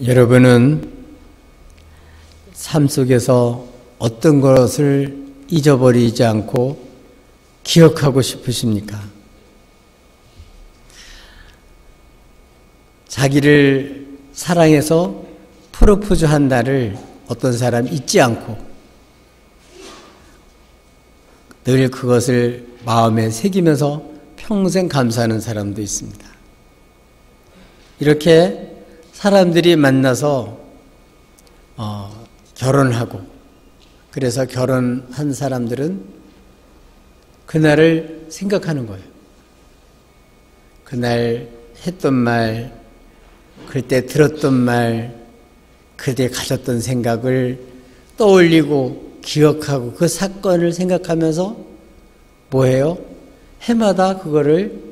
여러분은 삶 속에서 어떤 것을 잊어버리지 않고 기억하고 싶으십니까? 자기를 사랑해서 프로포즈한 날을 어떤 사람 잊지 않고 늘 그것을 마음에 새기면서 평생 감사하는 사람도 있습니다. 이렇게 사람들이 만나서 결혼하고, 그래서 결혼한 사람들은 그날을 생각하는 거예요. 그날 했던 말, 그때 들었던 말, 그때 가졌던 생각을 떠올리고 기억하고 그 사건을 생각하면서 뭐해요? 해마다 그거를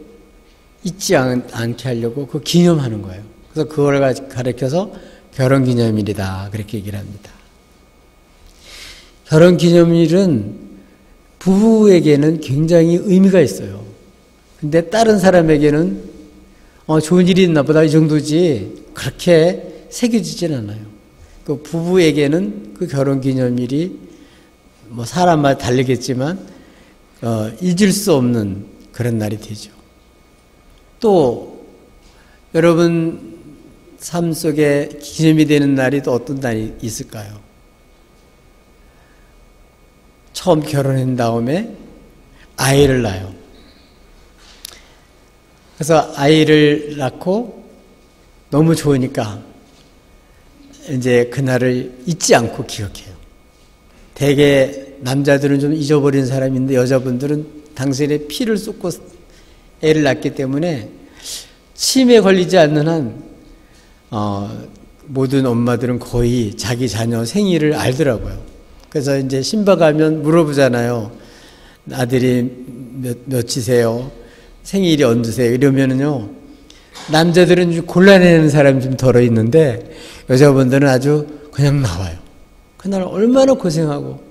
잊지 않게 하려고 그 기념하는 거예요. 그래서 그걸 가리켜서 결혼기념일이다, 그렇게 얘기를 합니다. 결혼기념일은 부부에게는 굉장히 의미가 있어요. 근데 다른 사람에게는 좋은 일이 있나 보다 이 정도지 그렇게 새겨지진 않아요. 그 부부에게는 그 결혼기념일이 뭐 사람마다 다르겠지만 잊을 수 없는 그런 날이 되죠. 또 여러분 삶 속에 기념이 되는 날이 또 어떤 날이 있을까요? 처음 결혼한 다음에 아이를 낳아요. 그래서 아이를 낳고 너무 좋으니까 이제 그날을 잊지 않고 기억해요. 대개 남자들은 좀 잊어버린 사람인데 여자분들은 당신의 피를 쏟고 애를 낳기 때문에 치매에 걸리지 않는 한 모든 엄마들은 거의 자기 자녀 생일을 알더라고요. 그래서 이제 신바 가면 물어보잖아요. 아들이 몇이세요? 생일이 언제세요? 이러면은요, 남자들은 좀 골라내는 사람이 좀 덜어 있는데 여자분들은 아주 그냥 나와요. 그날 얼마나 고생하고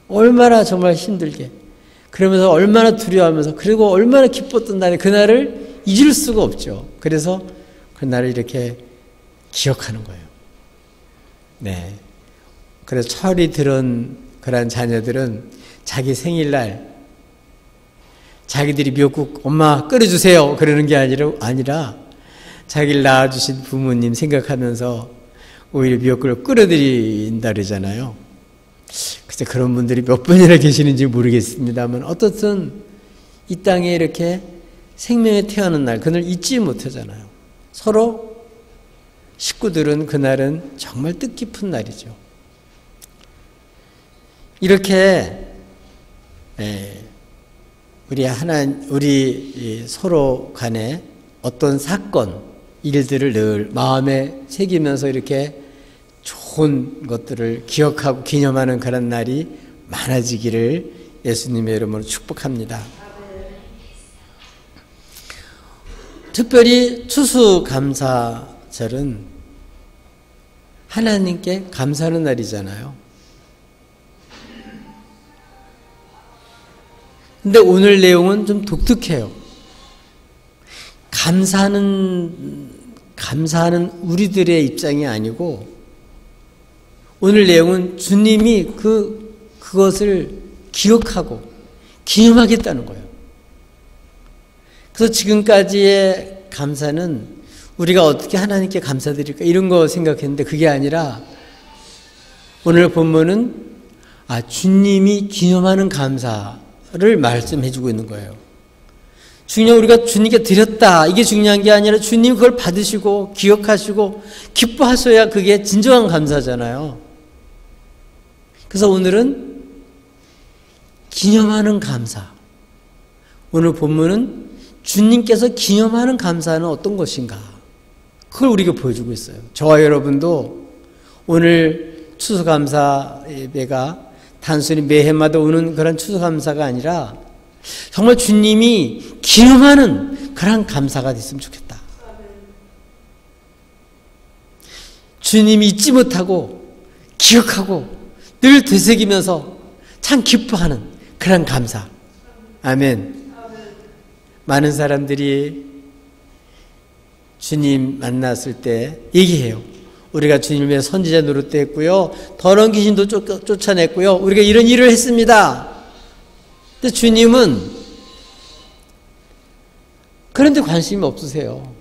얼마나 정말 힘들게, 그러면서 얼마나 두려워하면서, 그리고 얼마나 기뻤던 날에 그날을 잊을 수가 없죠. 그래서 그날을 이렇게 기억하는 거예요. 네. 그래서 철이 들은 그런 자녀들은 자기 생일날 자기들이 미역국 엄마 끓여주세요 그러는 게 아니라 자기를 낳아주신 부모님 생각하면서 오히려 미역국을 끓여드린다 그러잖아요. 글쎄 그런 분들이 몇 분이나 계시는지 모르겠습니다만 어떻든 이 땅에 이렇게 생명에 태어난 날, 그날 잊지 못하잖아요. 서로 식구들은 그날은 정말 뜻깊은 날이죠. 이렇게 우리 서로 간에 어떤 사건, 일들을 늘 마음에 새기면서 이렇게 좋은 것들을 기억하고 기념하는 그런 날이 많아지기를 예수님의 이름으로 축복합니다. 특별히 추수감사절은 하나님께 감사하는 날이잖아요. 근데 오늘 내용은 좀 독특해요. 감사하는 우리들의 입장이 아니고 오늘 내용은 주님이 그것을 기억하고 기념하겠다는 거예요. 그래서 지금까지의 감사는 우리가 어떻게 하나님께 감사드릴까 이런 거 생각했는데 그게 아니라 오늘 본문은 주님이 기념하는 감사를 말씀해주고 있는 거예요. 중요한 우리가 주님께 드렸다 이게 중요한 게 아니라 주님 그걸 받으시고 기억하시고 기뻐하셔야 그게 진정한 감사잖아요. 그래서 오늘은 기념하는 감사, 오늘 본문은 주님께서 기념하는 감사는 어떤 것인가 그걸 우리가 보여주고 있어요. 저와 여러분도 오늘 추수감사 예배가 단순히 매해마다 오는 그런 추수감사가 아니라 정말 주님이 기념하는 그런 감사가 됐으면 좋겠다. 주님이 잊지 못하고 기억하고 늘 되새기면서 참 기뻐하는 그런 감사. 아멘. 많은 사람들이 주님 만났을 때 얘기해요. 우리가 주님을 위해 선지자 노릇도 했고요. 더러운 귀신도 쫓아냈고요. 우리가 이런 일을 했습니다. 근데 주님은 그런데 관심이 없으세요.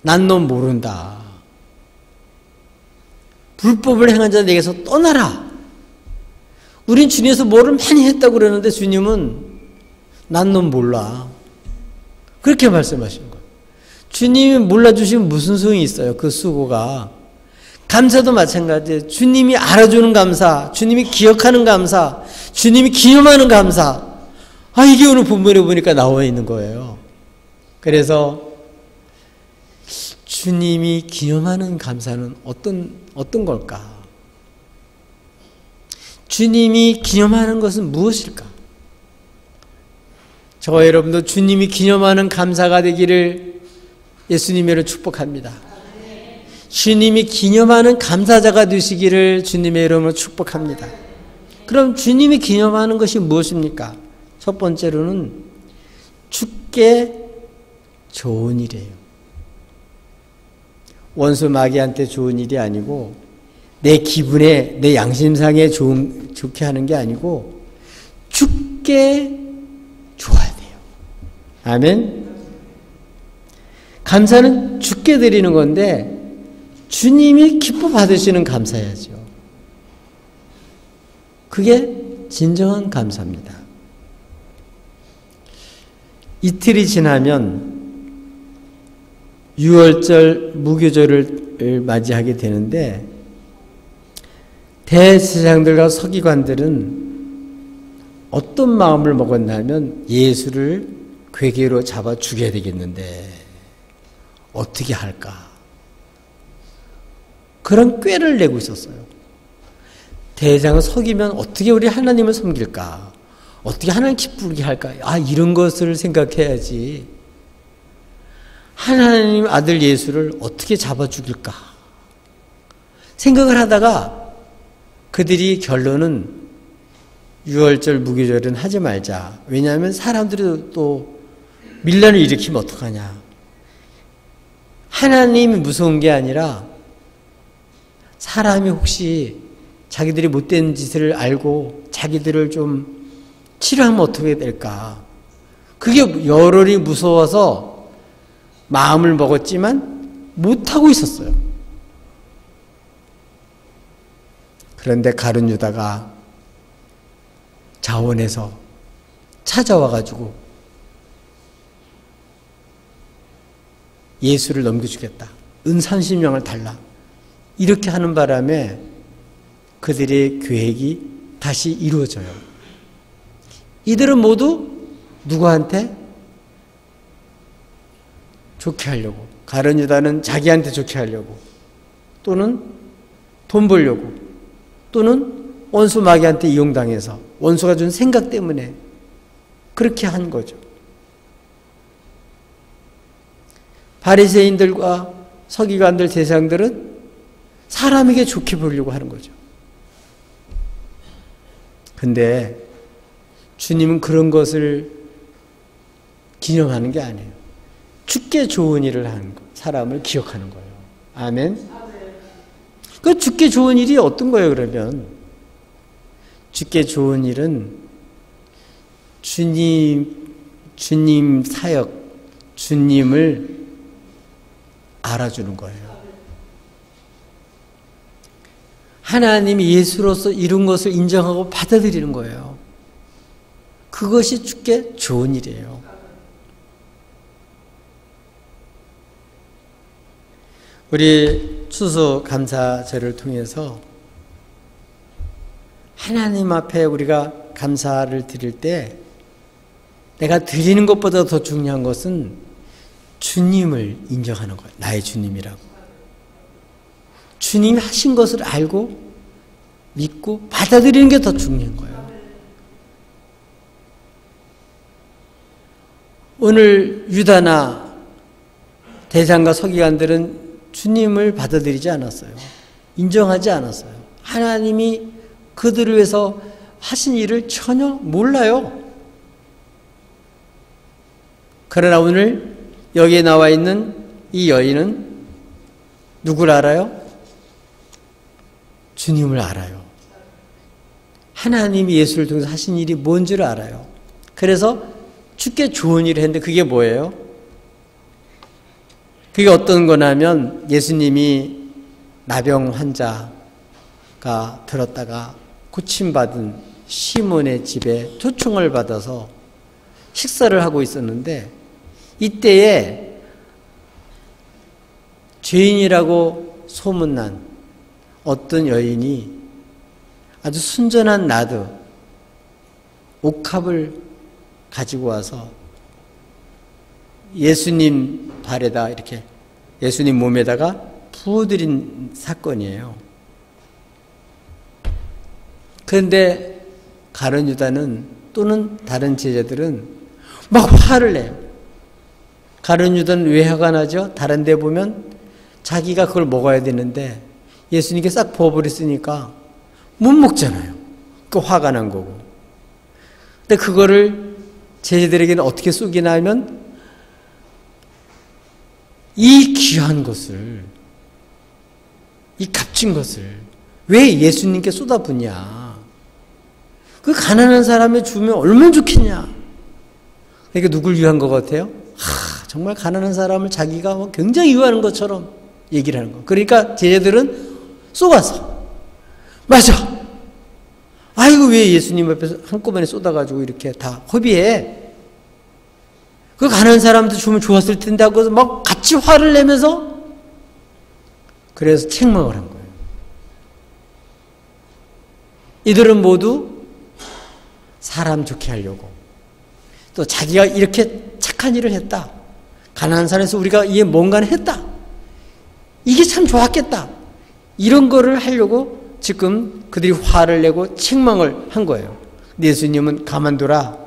난 넌 모른다. 불법을 행한 자 내게서 떠나라. 우린 주님에서 뭐를 많이 했다고 그러는데 주님은 난 넌 몰라. 그렇게 말씀하신 거예요. 주님이 몰라주시면 무슨 소용이 있어요. 그 수고가. 감사도 마찬가지예요. 주님이 알아주는 감사, 주님이 기억하는 감사, 주님이 기념하는 감사. 이게 오늘 본문에 보니까 나와 있는 거예요. 그래서 주님이 기념하는 감사는 어떤 걸까? 주님이 기념하는 것은 무엇일까? 저와 여러분도 주님이 기념하는 감사가 되기를 예수님으로 축복합니다. 주님이 기념하는 감사자가 되시기를 주님의 이름으로 축복합니다. 그럼 주님이 기념하는 것이 무엇입니까? 첫 번째로는 주께 좋은 일이에요. 원수 마귀한테 좋은 일이 아니고 내 기분에 내 양심상에 좋게 하는 게 아니고 주께 좋아야 돼요. 아멘. 감사는 주께 드리는 건데 주님이 기뻐 받으시는 감사야죠. 그게 진정한 감사입니다. 이틀이 지나면 유월절 무교절을 맞이하게 되는데 대제사장들과 서기관들은 어떤 마음을 먹었냐면 예수를 괴계로 잡아 죽여야 되겠는데 어떻게 할까? 그런 꾀를 내고 있었어요. 대제사장을 속이면 어떻게 우리 하나님을 섬길까? 어떻게 하나님 기쁘게 할까? 이런 것을 생각해야지. 하나님 아들 예수를 어떻게 잡아 죽일까? 생각을 하다가 그들이 결론은 유월절 무교절은 하지 말자. 왜냐하면 사람들이 또 밀란을 일으키면 어떡하냐. 하나님이 무서운 게 아니라 사람이 혹시 자기들이 못된 짓을 알고 자기들을 좀 치료하면 어떻게 될까. 그게 열흘이 무서워서 마음을 먹었지만 못하고 있었어요. 그런데 가룟 유다가 자원에서 찾아와가지고 예수를 넘겨주겠다. 은 30명을 달라. 이렇게 하는 바람에 그들의 계획이 다시 이루어져요. 이들은 모두 누구한테? 좋게 하려고. 가룟 유다는 자기한테 좋게 하려고. 또는 돈 벌려고. 또는 원수 마귀한테 이용당해서 원수가 준 생각 때문에 그렇게 한 거죠. 바리새인들과 서기관들, 제사장들은 사람에게 좋게 보려고 하는 거죠. 근데 주님은 그런 것을 기념하는 게 아니에요. 주께 좋은 일을 하는 거, 사람을 기억하는 거예요. 아멘. 그 주께 좋은 일이 어떤 거예요, 그러면? 주께 좋은 일은 주님 사역, 주님을 알아주는 거예요. 하나님이 예수로서 이룬 것을 인정하고 받아들이는 거예요. 그것이 주께 좋은 일이에요. 우리 추수감사절을 통해서 하나님 앞에 우리가 감사를 드릴 때 내가 드리는 것보다 더 중요한 것은 주님을 인정하는 거예요. 나의 주님이라고. 주님이 하신 것을 알고 믿고 받아들이는 게 더 중요한 거예요. 오늘 유다나 대장과 서기관들은 주님을 받아들이지 않았어요. 인정하지 않았어요. 하나님이 그들을 위해서 하신 일을 전혀 몰라요. 그러나 오늘 여기에 나와 있는 이 여인은 누굴 알아요? 주님을 알아요. 하나님이 예수를 통해서 하신 일이 뭔 줄 알아요. 그래서 주께 좋은 일을 했는데 그게 뭐예요? 그게 어떤 거냐면 예수님이 나병 환자가 들었다가 고침받은 시몬의 집에 초청을 받아서 식사를 하고 있었는데 이때에 죄인이라고 소문난 어떤 여인이 아주 순전한 나드, 옥합을 가지고 와서 예수님 발에다 이렇게 예수님 몸에다가 부어드린 사건이에요. 그런데 가룟 유다는 또는 다른 제자들은 막 화를 내요. 가룟 유다는 왜 화가 나죠? 다른 데 보면 자기가 그걸 먹어야 되는데 예수님께 싹 부어버렸으니까 못 먹잖아요. 그 화가 난 거고. 근데 그거를 제자들에게는 어떻게 쏘기나 하면 이 귀한 것을, 이 값진 것을 왜 예수님께 쏟아붓냐. 그 가난한 사람에 주면 얼마나 좋겠냐. 그러니까 누굴 위한 것 같아요? 정말 가난한 사람을 자기가 굉장히 위하는 것처럼 얘기를 하는 거. 그러니까 제자들은 쏘아서 맞아. 아이고 왜 예수님 앞에서 한꺼번에 쏟아가지고 이렇게 다 허비해. 그 가난한 사람도 주면 좋았을 텐데 하고 막 같이 화를 내면서 그래서 책망을 한 거예요. 이들은 모두 사람 좋게 하려고 또 자기가 이렇게 착한 일을 했다. 가난한 사람에서 우리가 이게 뭔가는 했다. 이게 참 좋았겠다. 이런 거를 하려고 지금 그들이 화를 내고 책망을 한 거예요. 근데 예수님은 가만두라.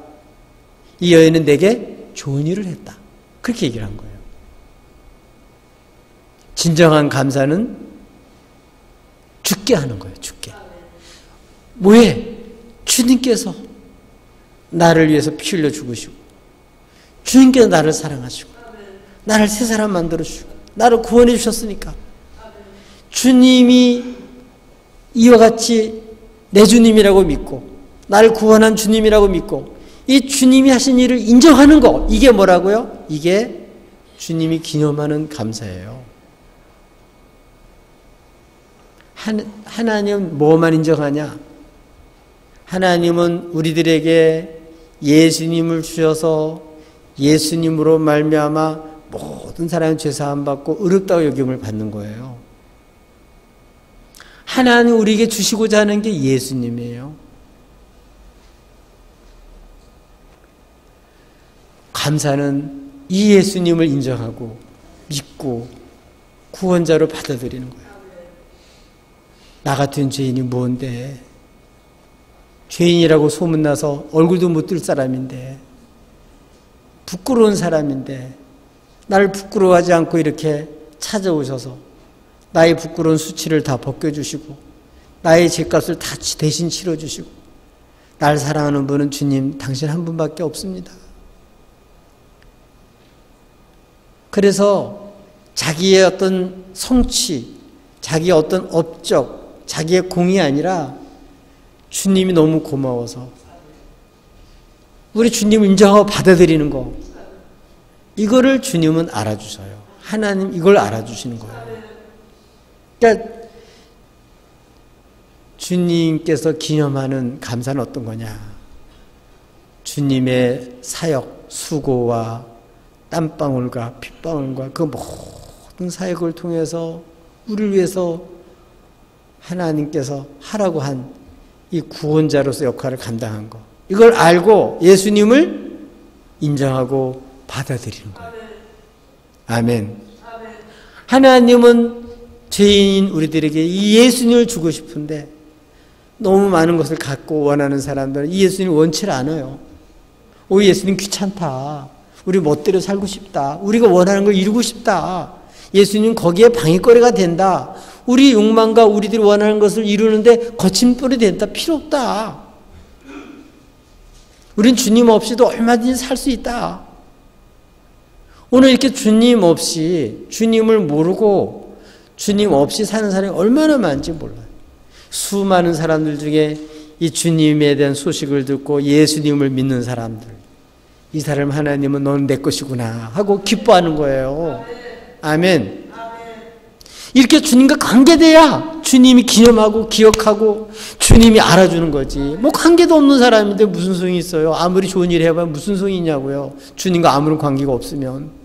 이 여인은 내게 좋은 일을 했다. 그렇게 얘기를 한 거예요. 진정한 감사는 죽게 하는 거예요. 죽게. 뭐해? 주님께서 나를 위해서 피 흘려 죽으시고 주님께서 나를 사랑하시고 나를 새 사람 만들어주시고 나를 구원해 주셨으니까 주님이 이와 같이 내 주님이라고 믿고 나를 구원한 주님이라고 믿고 이 주님이 하신 일을 인정하는 거, 이게 뭐라고요? 이게 주님이 기념하는 감사예요. 하나님은 뭐만 인정하냐? 하나님은 우리들에게 예수님을 주셔서 예수님으로 말미암아 모든 사람의 죄 사함 받고 의롭다고 여김을 받는 거예요. 하나님 우리에게 주시고자 하는 게 예수님이에요. 감사는 이 예수님을 인정하고 믿고 구원자로 받아들이는 거예요. 나 같은 죄인이 뭔데? 죄인이라고 소문나서 얼굴도 못 들 사람인데 부끄러운 사람인데 나를 부끄러워하지 않고 이렇게 찾아오셔서 나의 부끄러운 수치를 다 벗겨주시고 나의 죄값을 다 대신 치러주시고 날 사랑하는 분은 주님 당신 한 분밖에 없습니다. 그래서 자기의 어떤 성취, 자기의 어떤 업적, 자기의 공이 아니라 주님이 너무 고마워서 우리 주님을 인정하고 받아들이는 거, 이거를 주님은 알아주셔요. 하나님 이걸 알아주시는 거예요. 그러니까 주님께서 기념하는 감사는 어떤 거냐? 주님의 사역, 수고와 땀방울과 핏방울과 그 모든 사역을 통해서 우리를 위해서 하나님께서 하라고 한 이 구원자로서 역할을 감당한 거, 이걸 알고 예수님을 인정하고 받아들이는 거예요. 아멘. 하나님은 죄인인 우리들에게 이 예수님을 주고 싶은데 너무 많은 것을 갖고 원하는 사람들은 이 예수님 원치를 않아요. 오, 예수님 귀찮다. 우리 멋대로 살고 싶다. 우리가 원하는 걸 이루고 싶다. 예수님 거기에 방해거리가 된다. 우리 욕망과 우리들이 원하는 것을 이루는데 거침돌이 된다. 필요 없다. 우린 주님 없이도 얼마든지 살 수 있다. 오늘 이렇게 주님 없이, 주님을 모르고 주님 없이 사는 사람이 얼마나 많은지 몰라요. 수많은 사람들 중에 이 주님에 대한 소식을 듣고 예수님을 믿는 사람들, 이 사람 하나님은 너는 내 것이구나 하고 기뻐하는 거예요. 아멘. 이렇게 주님과 관계돼야 주님이 기념하고 기억하고 주님이 알아주는 거지. 뭐 관계도 없는 사람인데 무슨 소용이 있어요. 아무리 좋은 일 해봐야 무슨 소용이 있냐고요. 주님과 아무런 관계가 없으면.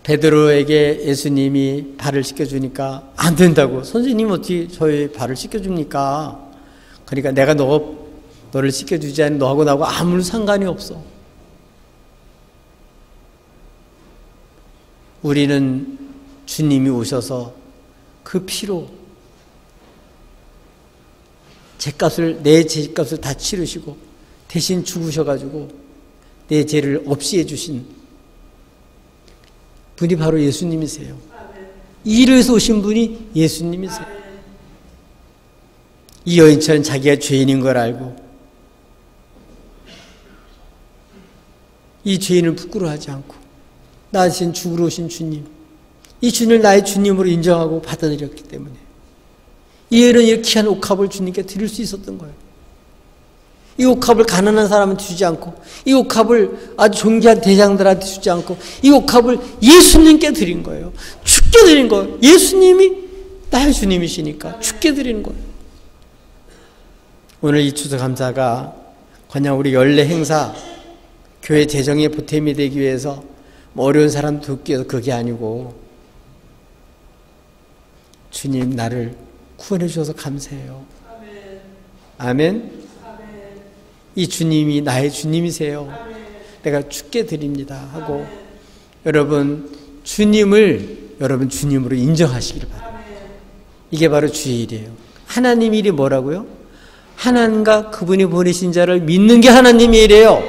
베드로에게 예수님이 발을 씻겨주니까 안 된다고. 선생님 어떻게 저의 발을 씻겨줍니까? 그러니까 내가 너를 씻겨주지 않으면 너하고 나하고 아무런 상관이 없어. 우리는 주님이 오셔서 그 피로 내 죄값을 다 치르시고 대신 죽으셔가지고 내 죄를 없이 해주신 분이 바로 예수님이세요. 이래서 오신 분이 예수님이세요. 이 여인처럼 자기가 죄인인 걸 알고 이 죄인을 부끄러워하지 않고 나 대신 죽으러 오신 주님, 이 주님을 나의 주님으로 인정하고 받아들였기 때문에 이 여인은 이렇게 귀한 옥합을 주님께 드릴 수 있었던 거예요. 이 옥합을 가난한 사람한테 주지 않고, 이 옥합을 아주 존귀한 대장들한테 주지 않고, 이 옥합을 예수님께 드린 거예요. 주께 드린 거예요. 예수님이 나의 주님이시니까 주께 드리는 거예요. 오늘 이 추수감사가 그냥 우리 연례 행사, 교회 재정에 보탬이 되기 위해서 어려운 사람 돕기 위해서 그게 아니고, 주님 나를 구원해 주셔서 감사해요. 아멘. 이 주님이 나의 주님이세요. 내가 주께 드립니다 하고 여러분 주님으로 인정하시기를 바랍니다. 이게 바로 주의 일이에요. 하나님 일이 뭐라고요? 하나님과 그분이 보내신 자를 믿는 게 하나님의 일이에요.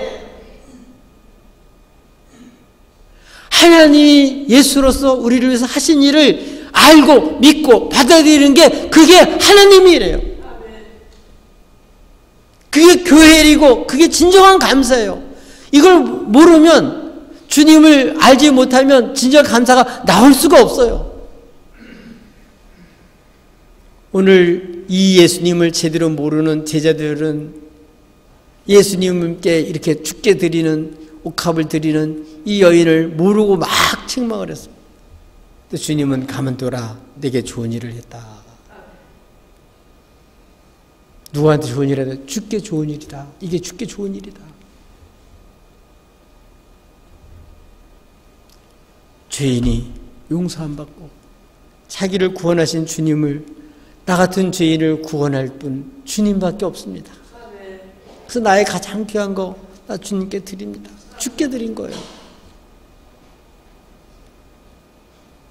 하나님이 예수로서 우리를 위해서 하신 일을 알고 믿고 받아들이는 게 그게 하나님의 일이에요. 그게 교회 일이고 그게 진정한 감사예요. 이걸 모르면, 주님을 알지 못하면 진정한 감사가 나올 수가 없어요. 오늘 이 예수님을 제대로 모르는 제자들은 예수님께 이렇게 죽게 드리는, 옥합을 드리는 이 여인을 모르고 막 책망을 했어요. 근데 주님은 가만둬라, 내게 좋은 일을 했다. 누구한테 좋은 일이다? 주께 좋은 일이다. 이게 주께 좋은 일이다. 죄인이 용서함 받고 자기를 구원하신 주님을, 나 같은 죄인을 구원할 분 주님밖에 없습니다. 그래서 나의 가장 귀한 거 나 주님께 드립니다. 주께 드린 거예요.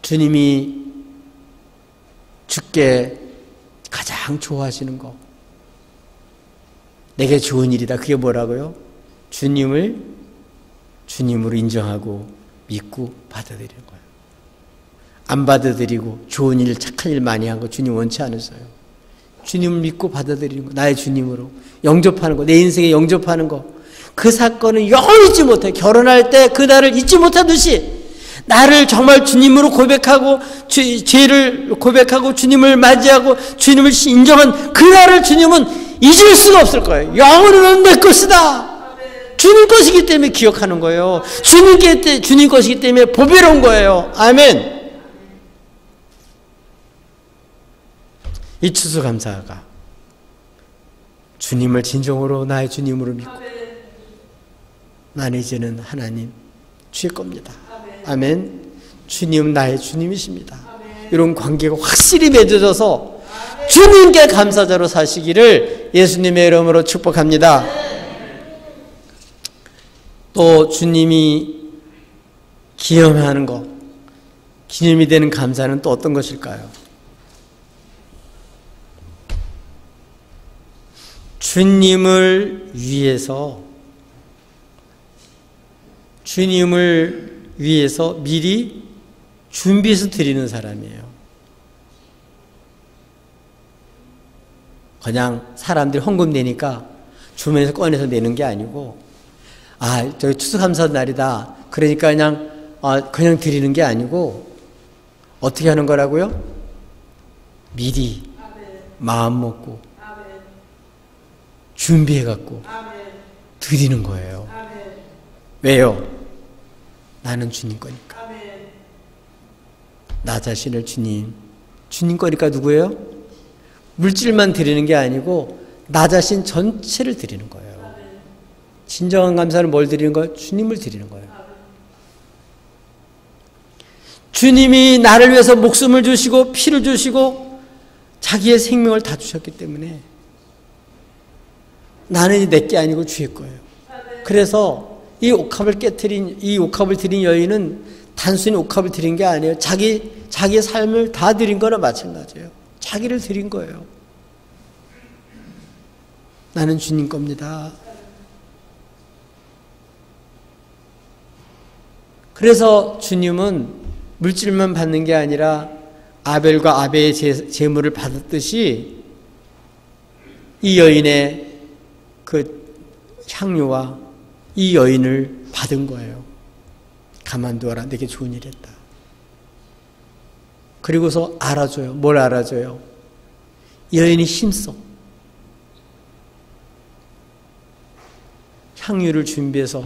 주님이 주께 가장 좋아하시는 거, 내게 좋은 일이다. 그게 뭐라고요? 주님을 주님으로 인정하고 믿고 받아들이는 거예요. 안 받아들이고 좋은 일, 착한 일 많이 한 거 주님 원치 않으세요. 주님을 믿고 받아들이는 거, 나의 주님으로 영접하는 거, 내 인생에 영접하는 거, 그 사건은 영원히 잊지 못해. 결혼할 때 그날을 잊지 못하듯이 나를 정말 주님으로 고백하고 죄를 고백하고 주님을 맞이하고 주님을 인정한 그날을 주님은 잊을 수가 없을 거예요. 영원히는 내 것이다. 주님 것이기 때문에 기억하는 거예요. 주님 것이기 때문에 보배로운 거예요. 아멘. 이 추수감사가 주님을 진정으로 나의 주님으로 믿고 나는 이제는 하나님 주의 겁니다. 아멘. 주님은 나의 주님이십니다. 이런 관계가 확실히 맺어져서 주님께 감사자로 사시기를 예수님의 이름으로 축복합니다. 또 주님이 기념하는 것, 기념이 되는 감사는 또 어떤 것일까요? 주님을 위해서 미리 준비해서 드리는 사람이에요. 그냥 사람들이 헌금 내니까 주머니에서 꺼내서 내는 게 아니고, 저기 추수감사 날이다. 그러니까 그냥 드리는 게 아니고 어떻게 하는 거라고요? 미리 마음 먹고 준비해 갖고 드리는 거예요. 왜요? 나는 주님 거니까. 나 자신을 주님 거니까 누구예요? 물질만 드리는 게 아니고 나 자신 전체를 드리는 거예요. 진정한 감사는 뭘 드리는 거예요? 주님을 드리는 거예요. 주님이 나를 위해서 목숨을 주시고 피를 주시고 자기의 생명을 다 주셨기 때문에 나는 내 게 아니고 주의 거예요. 그래서 이 옥합을 드린 여인은 단순히 옥합을 드린 게 아니에요. 자기의 삶을 다 드린 거나 마찬가지예요. 자기를 드린 거예요. 나는 주님 겁니다. 그래서 주님은 물질만 받는 게 아니라 아벨과 아벨의 제물을 받았듯이 이 여인의 그 향유와 이 여인을 받은 거예요. 가만두어라. 내게 좋은 일 했다. 그리고서 알아줘요. 뭘 알아줘요? 이 여인이 힘써 향유를 준비해서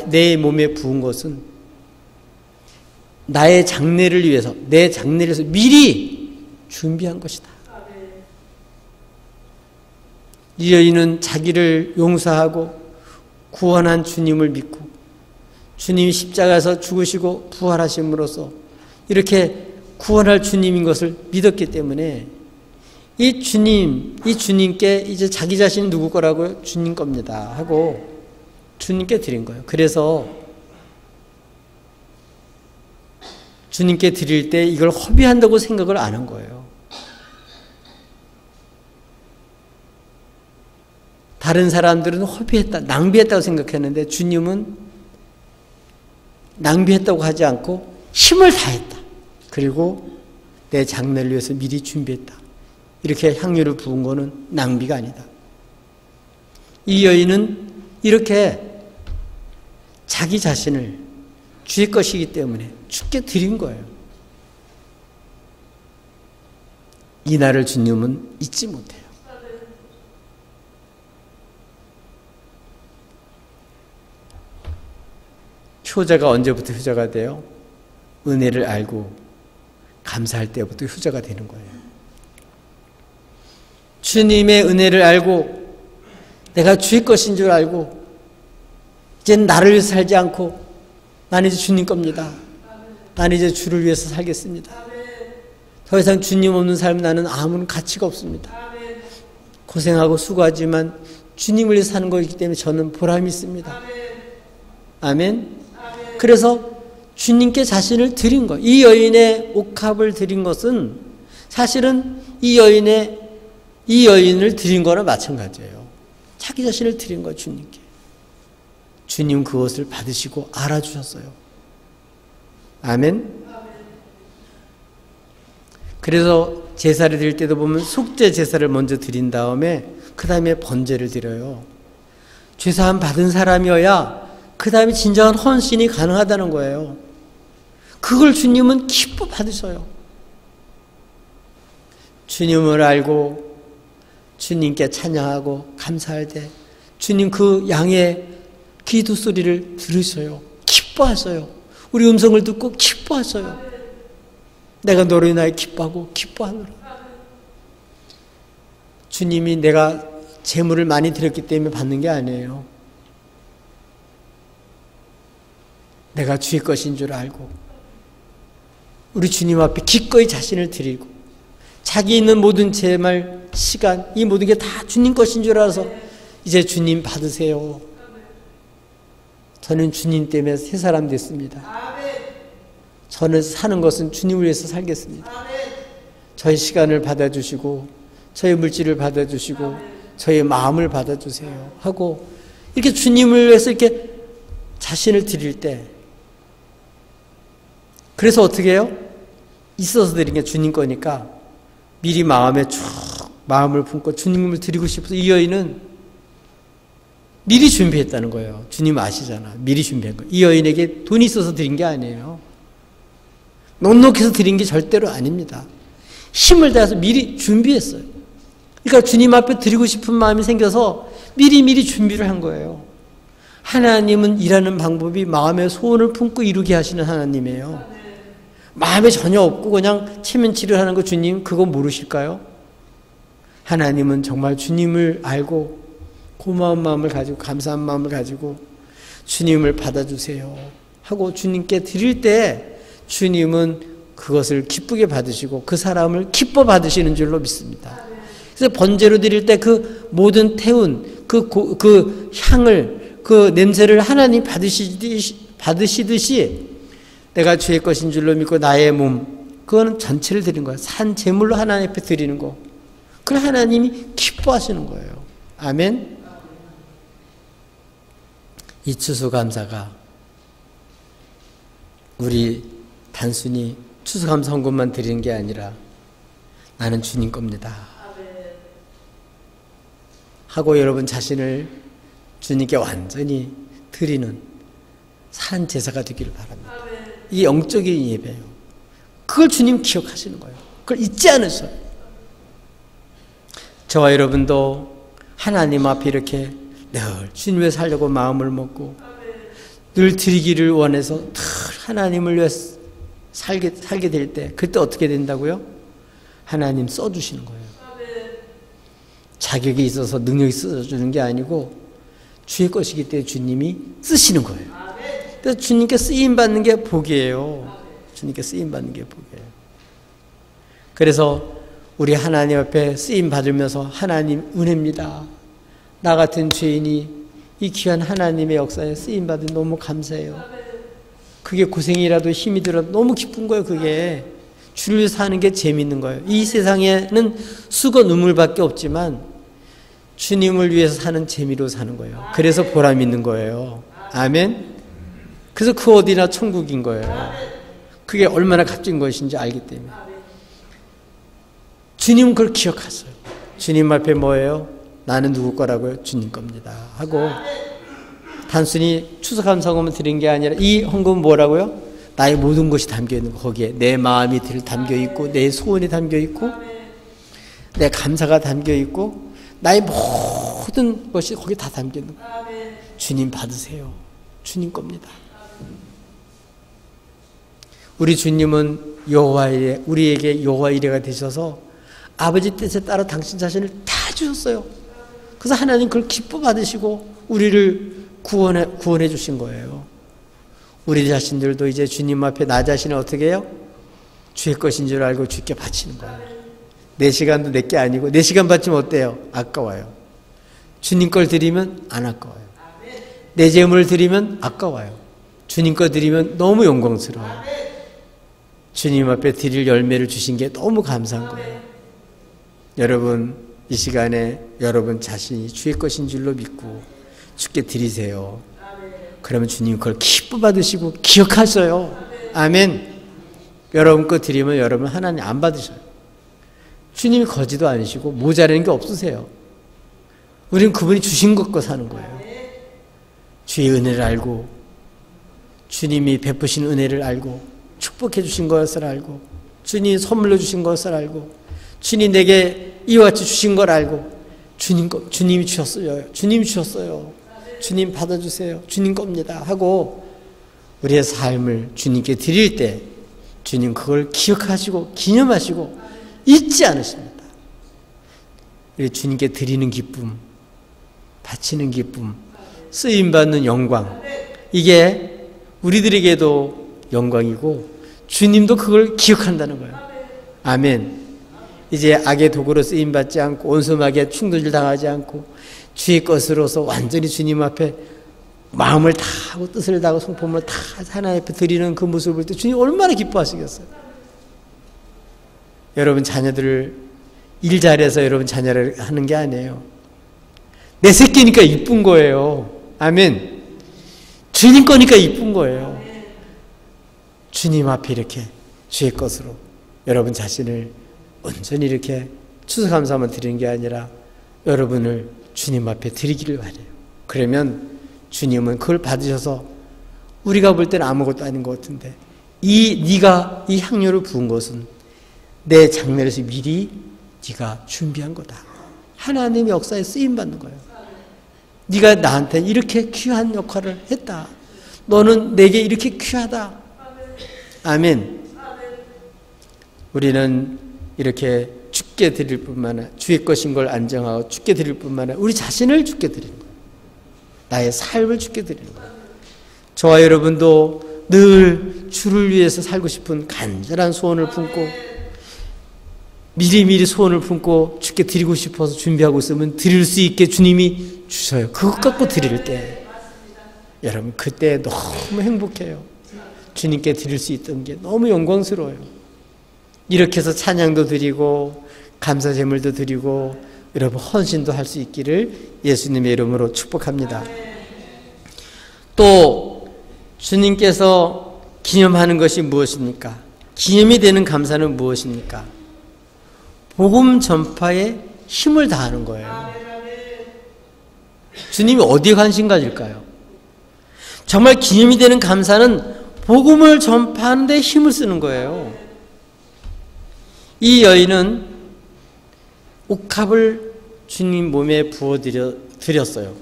내 몸에 부은 것은 나의 장례를 위해서, 내 장례를 위해서 미리 준비한 것이다. 이 여인은 자기를 용서하고 구원한 주님을 믿고 주님이 십자가에서 죽으시고 부활하심으로써 이렇게 구원할 주님인 것을 믿었기 때문에 이 주님께 이제 자기 자신이 누구 거라고요? 주님 겁니다 하고 주님께 드린 거예요. 그래서 주님께 드릴 때 이걸 허비한다고 생각을 안 한 거예요. 다른 사람들은 허비했다, 낭비했다고 생각했는데 주님은 낭비했다고 하지 않고 힘을 다했다. 그리고 내 장례를 위해서 미리 준비했다. 이렇게 향유를 부은 거는 낭비가 아니다. 이 여인은 이렇게 자기 자신을 주의 것이기 때문에 주께 드린 거예요. 이날을 주님은 잊지 못해요. 효자가 언제부터 효자가 돼요? 은혜를 알고 감사할 때부터 효자가 되는 거예요. 주님의 은혜를 알고 내가 주의 것인 줄 알고 이제는 나를 위해서 살지 않고 나는 이제 주님 겁니다. 나는 이제 주를 위해서 살겠습니다. 더 이상 주님 없는 삶은 나는 아무런 가치가 없습니다. 고생하고 수고하지만 주님을 위해서 사는 것이기 때문에 저는 보람이 있습니다. 아멘. 그래서 주님께 자신을 드린 거예요. 이 여인의 옥합을 드린 것은 사실은 이 여인을 드린 거나 마찬가지예요. 자기 자신을 드린 거예요, 주님께. 주님 그것을 받으시고 알아주셨어요. 아멘. 그래서 제사를 드릴 때도 보면 속죄 제사를 먼저 드린 다음에 그 다음에 번제를 드려요. 죄사함 받은 사람이어야 그 다음에 진정한 헌신이 가능하다는 거예요. 그걸 주님은 기뻐 받으셔요. 주님을 알고 주님께 찬양하고 감사할 때 주님 그 양의 기도 소리를 들으셔요. 기뻐하셔요. 우리 음성을 듣고 기뻐하셔요. 내가 너로 인하여 기뻐하고 기뻐하노라. 주님이 내가 재물을 많이 드렸기 때문에 받는 게 아니에요. 내가 주의 것인 줄 알고 우리 주님 앞에 기꺼이 자신을 드리고 자기 있는 모든 재물, 시간 이 모든 게 다 주님 것인 줄 알아서 이제 주님 받으세요. 저는 주님 때문에 새 사람 됐습니다. 저는 사는 것은 주님을 위해서 살겠습니다. 저의 시간을 받아주시고 저의 물질을 받아주시고 저의 마음을 받아주세요 하고 이렇게 주님을 위해서 이렇게 자신을 드릴 때 그래서 어떻게 해요? 있어서 드린 게 주님 거니까 미리 마음에 쭉 마음을 품고 주님을 드리고 싶어서 이 여인은 미리 준비했다는 거예요. 주님 아시잖아. 미리 준비한 거예요. 이 여인에게 돈이 있어서 드린 게 아니에요. 넉넉해서 드린 게 절대로 아닙니다. 힘을 다해서 미리 준비했어요. 그러니까 주님 앞에 드리고 싶은 마음이 생겨서 미리 준비를 한 거예요. 하나님은 일하는 방법이 마음의 소원을 품고 이루게 하시는 하나님이에요. 마음에 전혀 없고 그냥 체면치를 하는 거 주님 그거 모르실까요? 하나님은 정말 주님을 알고 고마운 마음을 가지고 감사한 마음을 가지고 주님을 받아주세요 하고 주님께 드릴 때 주님은 그것을 기쁘게 받으시고 그 사람을 기뻐 받으시는 줄로 믿습니다. 그래서 번제로 드릴 때 그 모든 태운 그 향을 그 냄새를 하나님 받으시듯이 내가 주의 것인 줄로 믿고 나의 몸 그거는 전체를 드리는 거예요. 산 제물로 하나님 앞에 드리는 거. 그걸 하나님이 기뻐하시는 거예요. 아멘. 이 추수감사가 우리 단순히 추수감사 헌금만 드리는 게 아니라 나는 주님 겁니다 하고 여러분 자신을 주님께 완전히 드리는 산 제사가 되기를 바랍니다. 이게 영적인 예배예요. 그걸 주님 기억하시는 거예요. 그걸 잊지 않으셔요. 저와 여러분도 하나님 앞에 이렇게 늘 주님 위해 살려고 마음을 먹고 늘 드리기를 원해서 늘 하나님을 위해 살게 될 때 그때 어떻게 된다고요? 하나님 써주시는 거예요. 자격이 있어서 능력이 써주는 게 아니고 주의 것이기 때문에 주님이 쓰시는 거예요. 그래서 주님께 쓰임받는 게 복이에요. 주님께 쓰임받는 게 복이에요. 그래서 우리 하나님 앞에 쓰임받으면서 하나님 은혜입니다. 나 같은 죄인이 이 귀한 하나님의 역사에 쓰임받은 너무 감사해요. 그게 고생이라도 힘이 들어도 너무 기쁜 거예요. 그게 주를 위해 사는 게 재밌는 거예요. 이 세상에는 수고 눈물밖에 없지만 주님을 위해서 사는 재미로 사는 거예요. 그래서 보람 있는 거예요. 아멘. 그래서 그 어디나 천국인 거예요. 그게 얼마나 값진 것인지 알기 때문에. 주님은 그걸 기억하세요. 주님 앞에 뭐예요? 나는 누구 거라고요? 주님 겁니다 하고 단순히 추수감사금을 드린 게 아니라 이 헌금은 뭐라고요? 나의 모든 것이 담겨있는 거. 거기에 내 마음이 담겨있고 내 소원이 담겨있고 내 감사가 담겨있고 나의 모든 것이 거기에 다 담겨있는 거. 주님 받으세요. 주님 겁니다. 우리 주님은 여호와 이레, 우리에게 여호와 이레가 되셔서 아버지 뜻에 따라 당신 자신을 다 주셨어요. 그래서 하나님 그걸 기뻐 받으시고 우리를 구원해 주신 거예요. 우리 자신들도 이제 주님 앞에 나 자신을 어떻게 해요? 주의 것인 줄 알고 주께 바치는 거예요. 내 시간도 내 게 아니고 내 시간 바치면 어때요? 아까워요. 주님 걸 드리면 안 아까워요. 내 재물을 드리면 아까워요. 주님 거 드리면 너무 영광스러워요. 주님 앞에 드릴 열매를 주신 게 너무 감사한 거예요. 여러분 이 시간에 여러분 자신이 주의 것인 줄로 믿고 주께 드리세요. 그러면 주님 그걸 기뻐 받으시고 기억하셔요. 아멘. 여러분 거 드리면 여러분 하나님 안 받으셔요. 주님이 거지도 않으시고 모자라는 게 없으세요. 우리는 그분이 주신 것과 사는 거예요. 주의 은혜를 알고 주님이 베푸신 은혜를 알고 축복해 주신 것을 알고 주님이 선물로 주신 것을 알고 주님 내게 이와 같이 주신 걸 알고 주님이 주셨어요. 주님이 주셨어요. 주님 받아주세요. 주님 겁니다 하고 우리의 삶을 주님께 드릴 때 주님 그걸 기억하시고 기념하시고 잊지 않으십니다. 우리 주님께 드리는 기쁨, 바치는 기쁨, 쓰임받는 영광, 이게 우리들에게도 영광이고 주님도 그걸 기억한다는 거예요. 아멘. 이제 악의 도구로 쓰임받지 않고 온순하게 충돌을 당하지 않고 주의 것으로서 완전히 주님 앞에 마음을 다 하고 뜻을 다하고 성품을 다 하나님 앞에 드리는 그 모습을 볼 때 주님 얼마나 기뻐하시겠어요. 여러분 자녀들을 일 잘해서 여러분 자녀를 하는 게 아니에요. 내 새끼니까 이쁜 거예요. 아멘. 주님 거니까 이쁜 거예요. 주님 앞에 이렇게 주의 것으로 여러분 자신을 온전히 이렇게 추수감사만 드리는 게 아니라 여러분을 주님 앞에 드리기를 바래요. 그러면 주님은 그걸 받으셔서 우리가 볼 때는 아무것도 아닌 것 같은데 네가 이 향료를 부은 것은 내 장례에서 미리 네가 준비한 거다. 하나님의 역사에 쓰임받는 거예요. 네가 나한테 이렇게 귀한 역할을 했다. 너는 내게 이렇게 귀하다. 아멘. 우리는 이렇게 주께 드릴 뿐만 아니라 주의 것인 걸 안정하고 주께 드릴 뿐만 아니라 우리 자신을 주께 드리는 거예요. 나의 삶을 주께 드리는 거예요. 저와 여러분도 늘 주를 위해서 살고 싶은 간절한 소원을 품고 미리미리 소원을 품고 주께 드리고 싶어서 준비하고 있으면 드릴 수 있게 주님이 주셔요. 그것 갖고 드릴 때 여러분 그때 너무 행복해요. 주님께 드릴 수 있던 게 너무 영광스러워요. 이렇게 해서 찬양도 드리고 감사 제물도 드리고 여러분 헌신도 할 수 있기를 예수님의 이름으로 축복합니다. 또 주님께서 기념하는 것이 무엇입니까? 기념이 되는 감사는 무엇입니까? 복음 전파에 힘을 다하는 거예요. 주님이 어디에 관심 가질까요? 정말 기념이 되는 감사는 복음을 전파하는 데 힘을 쓰는 거예요. 이 여인은 옥합을 주님 몸에 부어드렸어요.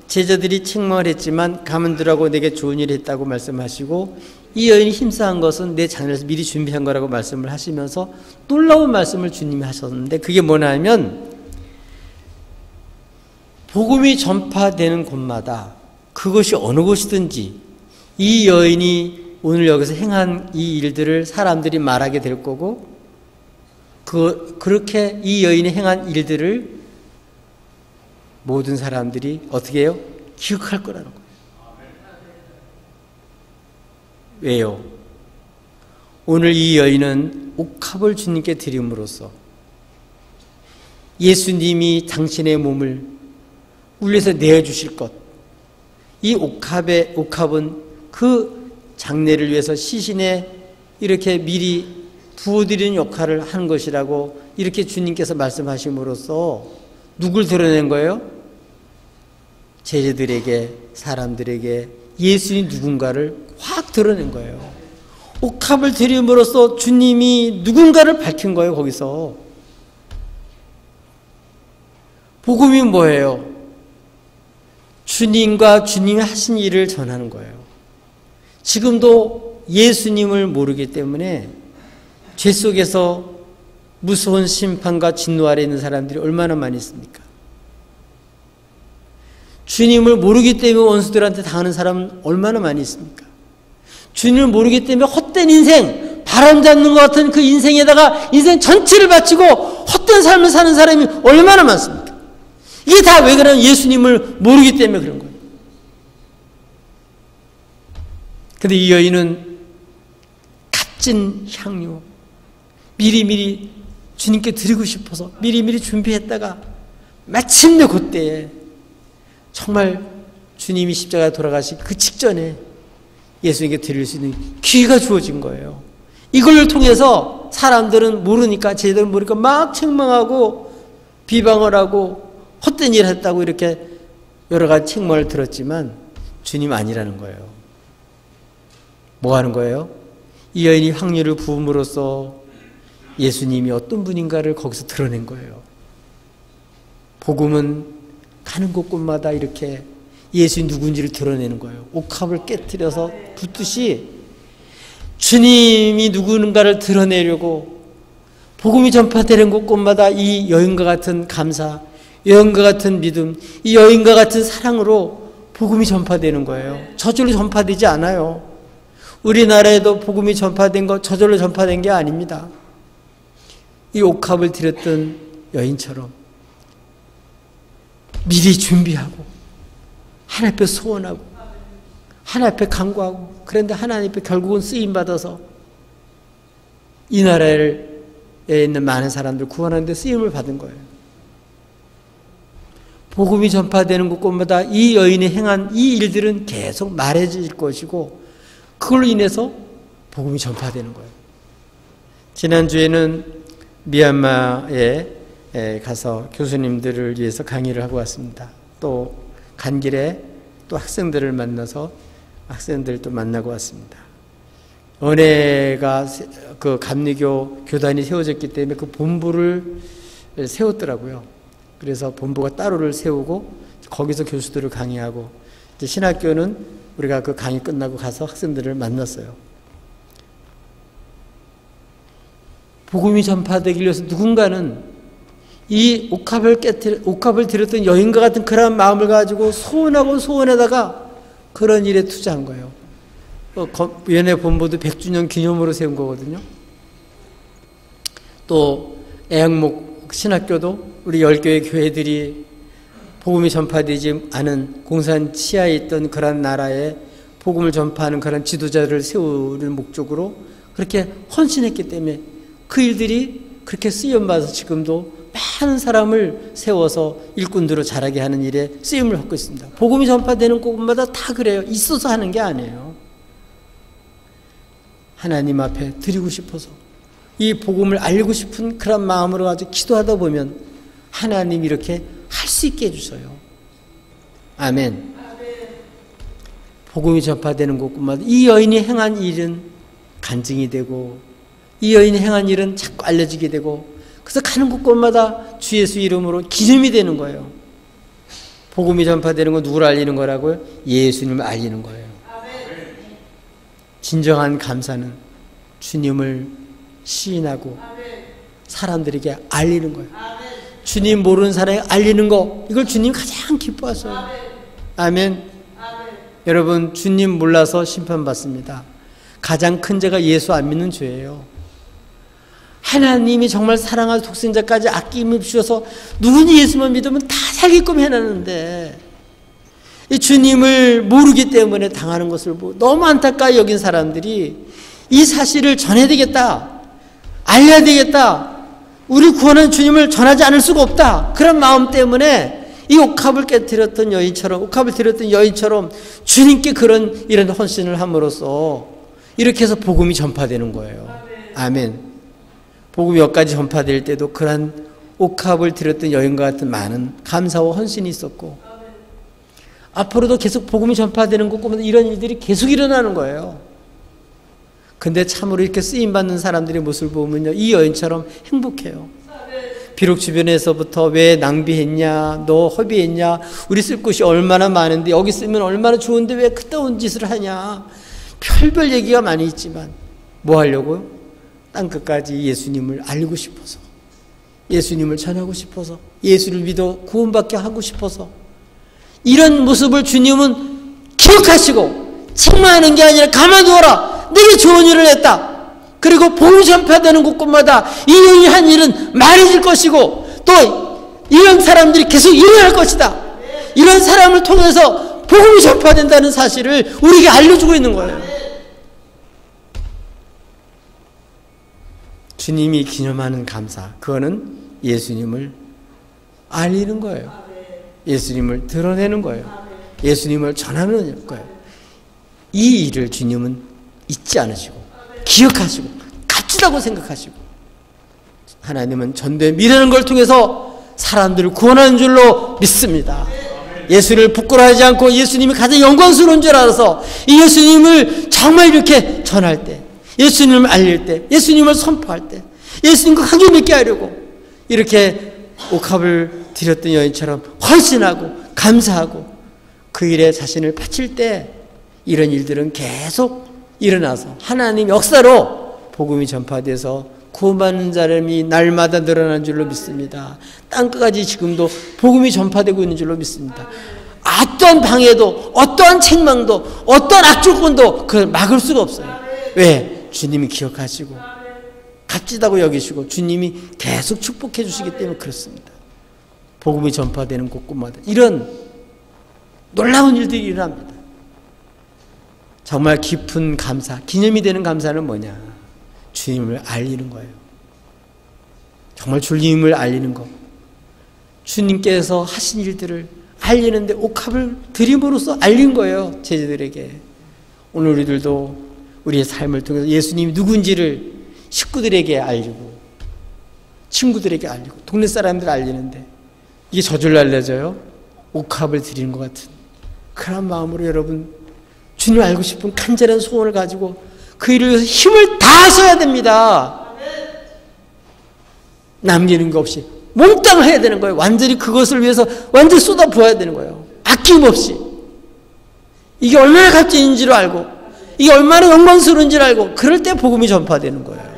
제자들이 책망을 했지만 가만 두라고 내게 좋은 일을 했다고 말씀하시고 이 여인이 힘써한 것은 내 장례에서 미리 준비한 거라고 말씀을 하시면서 놀라운 말씀을 주님이 하셨는데 그게 뭐냐면 복음이 전파되는 곳마다 그것이 어느 곳이든지 이 여인이 오늘 여기서 행한 이 일들을 사람들이 말하게 될 거고 그렇게 이 여인이 행한 일들을 모든 사람들이 어떻게 해요? 기억할 거라는 거예요. 왜요? 오늘 이 여인은 옥합을 주님께 드림으로써 예수님이 당신의 몸을 울려서 내어주실 것, 이 옥합은 그 장례를 위해서 시신에 이렇게 미리 부어드리는 역할을 하는 것이라고 이렇게 주님께서 말씀하심으로써 누굴 드러낸 거예요? 제자들에게, 사람들에게 예수님 누군가를 확 드러낸 거예요. 옥합을 드림으로써 주님이 누군가를 밝힌 거예요. 거기서 복음이 뭐예요? 주님과 주님이 하신 일을 전하는 거예요. 지금도 예수님을 모르기 때문에 죄 속에서 무서운 심판과 진노 아래 있는 사람들이 얼마나 많이 있습니까? 주님을 모르기 때문에 원수들한테 당하는 사람은 얼마나 많이 있습니까? 주님을 모르기 때문에 헛된 인생, 바람 잡는 것 같은 그 인생에다가 인생 전체를 바치고 헛된 삶을 사는 사람이 얼마나 많습니까? 이게 다 왜 그러냐면 예수님을 모르기 때문에 그런 거예요. 근데 이 여인은 값진 향료, 미리미리 주님께 드리고 싶어서 미리미리 준비했다가 마침내 그때에 정말 주님이 십자가에 돌아가시 그 직전에 예수님께 드릴 수 있는 기회가 주어진 거예요. 이걸 통해서 사람들은 모르니까, 제자들은 모르니까 막 책망하고 비방을 하고 헛된 일을 했다고 이렇게 여러 가지 책망을 들었지만 주님 아니라는 거예요. 뭐 하는 거예요? 이 여인이 향유를 부음으로써 예수님이 어떤 분인가를 거기서 드러낸 거예요. 복음은 가는 곳곳마다 이렇게 예수님 누군지를 드러내는 거예요. 옥합을 깨트려서 붓듯이 주님이 누군가를 드러내려고 복음이 전파되는 곳곳마다 이 여인과 같은 감사, 여인과 같은 믿음, 이 여인과 같은 사랑으로 복음이 전파되는 거예요. 저절로 전파되지 않아요. 우리나라에도 복음이 전파된 거 저절로 전파된 게 아닙니다. 이 옥합을 드렸던 여인처럼 미리 준비하고 하나님 앞에 소원하고 하나님 앞에 간구하고, 그런데 하나님 앞에 결국은 쓰임받아서 이 나라에 있는 많은 사람들 구원하는 데 쓰임을 받은 거예요. 복음이 전파되는 곳곳마다 이 여인이 행한 이 일들은 계속 말해질 것이고 그걸로 인해서 복음이 전파되는 거예요. 지난주에는 미얀마에 가서 교수님들을 위해서 강의를 하고 왔습니다. 또 간 길에 또 학생들을 만나서 학생들도 만나고 왔습니다. 은혜가 그 감리교 교단이 세워졌기 때문에 그 본부를 세웠더라고요. 그래서 본부가 따로를 세우고 거기서 교수들을 강의하고, 이제 신학교는 우리가 그 강의 끝나고 가서 학생들을 만났어요. 복음이 전파되기 위해서 누군가는 이 옥합을 들였던 여인과 같은 그런 마음을 가지고 소원하고 소원에다가 그런 일에 투자한 거예요. 연회 본부도 100주년 기념으로 세운 거거든요. 또 애양목 신학교도 우리 10교회 교회들이 복음이 전파되지 않은 공산 치하에 있던 그런 나라에 복음을 전파하는 그런 지도자를 세우는 목적으로 그렇게 헌신했기 때문에 그 일들이 그렇게 쓰임받아서 지금도 많은 사람을 세워서 일꾼들로 자라게 하는 일에 쓰임을 받고 있습니다. 복음이 전파되는 곳마다 다 그래요. 있어서 하는 게 아니에요. 하나님 앞에 드리고 싶어서 이 복음을 알고 싶은 그런 마음으로 아주 기도하다 보면 하나님이 이렇게 할 수 있게 해주셔요. 아멘. 복음이 전파되는 곳마다 이 여인이 행한 일은 간증이 되고 이 여인이 행한 일은 자꾸 알려지게 되고, 그래서 가는 곳곳마다 주 예수 이름으로 기념이 되는 거예요. 복음이 전파되는 건 누구를 알리는 거라고요? 예수님을 알리는 거예요. 진정한 감사는 주님을 시인하고 사람들에게 알리는 거예요. 주님 모르는 사람에게 알리는 거, 이걸 주님 가장 기뻐하셔요. 아멘. 여러분, 주님 몰라서 심판받습니다. 가장 큰 죄가 예수 안 믿는 죄예요. 하나님이 정말 사랑하는 독생자까지 아낌없이 주셔서 누구니 예수만 믿으면 다 살게끔 해놨는데 이 주님을 모르기 때문에 당하는 것을 보고 너무 안타까이 여긴 사람들이 이 사실을 전해야 되겠다, 알려야 되겠다, 우리 구원한 주님을 전하지 않을 수가 없다, 그런 마음 때문에 이 옥합을 깨뜨렸던 여인처럼 주님께 이런 헌신을 함으로써 이렇게 해서 복음이 전파되는 거예요. 아멘. 복음이 여기까지 전파될 때도 그러한 옥합을 들였던 여인과 같은 많은 감사와 헌신이 있었고, 앞으로도 계속 복음이 전파되는 곳마다 이런 일들이 계속 일어나는 거예요. 근데 참으로 이렇게 쓰임받는 사람들의 모습을 보면요, 이 여인처럼 행복해요. 비록 주변에서부터 왜 낭비했냐, 너 허비했냐, 우리 쓸 곳이 얼마나 많은데 여기 쓰면 얼마나 좋은데 왜 그따운 짓을 하냐, 별별 얘기가 많이 있지만 뭐 하려고요? 땅끝까지 예수님을 알고 싶어서, 예수님을 전하고 싶어서, 예수를 믿어 구원받게 하고 싶어서, 이런 모습을 주님은 기억하시고 책망하는 게 아니라 가만두어라, 내게 좋은 일을 했다, 그리고 복음이 전파되는 곳곳마다 이 여인이 한 일은 말해질 것이고 또 이런 사람들이 계속 일어날 것이다, 이런 사람을 통해서 복음이 전파된다는 사실을 우리에게 알려주고 있는 거예요. 주님이 기념하는 감사, 그거는 예수님을 알리는 거예요. 예수님을 드러내는 거예요. 예수님을 전하는 거예요. 이 일을 주님은 잊지 않으시고 기억하시고 값지다고 생각하시고, 하나님은 전도에 미라는 걸 통해서 사람들을 구원하는 줄로 믿습니다. 예수를 부끄러워하지 않고 예수님이 가장 영광스러운 줄 알아서 이 예수님을 정말 이렇게 전할 때, 예수님을 알릴 때, 예수님을 선포할 때, 예수님과 관계 맺게 하려고 이렇게 옥합을 드렸던 여인처럼 헌신하고 감사하고 그 일에 자신을 바칠 때 이런 일들은 계속 일어나서 하나님 역사로 복음이 전파돼서 구원받는 사람이 날마다 늘어나는 줄로 믿습니다. 땅끝까지 지금도 복음이 전파되고 있는 줄로 믿습니다. 어떠한 방해도, 어떠한 책망도, 어떠한 악조건도 그걸 막을 수가 없어요. 왜? 주님이 기억하시고 값지다고 여기시고 주님이 계속 축복해 주시기 때문에 그렇습니다. 복음이 전파되는 곳곳마다 이런 놀라운 일들이 일어납니다. 정말 깊은 감사, 기념이 되는 감사는 뭐냐? 주님을 알리는 거예요. 정말 주님을 알리는 것, 주님께서 하신 일들을 알리는데 옥합을 드림으로써 알린 거예요, 제자들에게. 오늘 우리들도 우리의 삶을 통해서 예수님이 누군지를 식구들에게 알리고 친구들에게 알리고 동네 사람들 알리는데 이게 저절로 알려져요? 옥합을 드리는 것 같은 그런 마음으로 여러분 주님 알고 싶은 간절한 소원을 가지고 그 일을 위해서 힘을 다 써야 됩니다. 남기는 것 없이 몽땅 해야 되는 거예요. 완전히 그것을 위해서 완전히 쏟아부어야 되는 거예요. 아낌없이. 이게 얼마나 가치 있는 줄 알고 이게 얼마나 영광스러운 줄 알고 그럴 때 복음이 전파되는 거예요.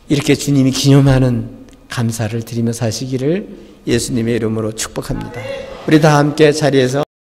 이렇게 주님이 기념하는 감사를 드리며 사시기를 예수님의 이름으로 축복합니다. 우리 다 함께 자리에서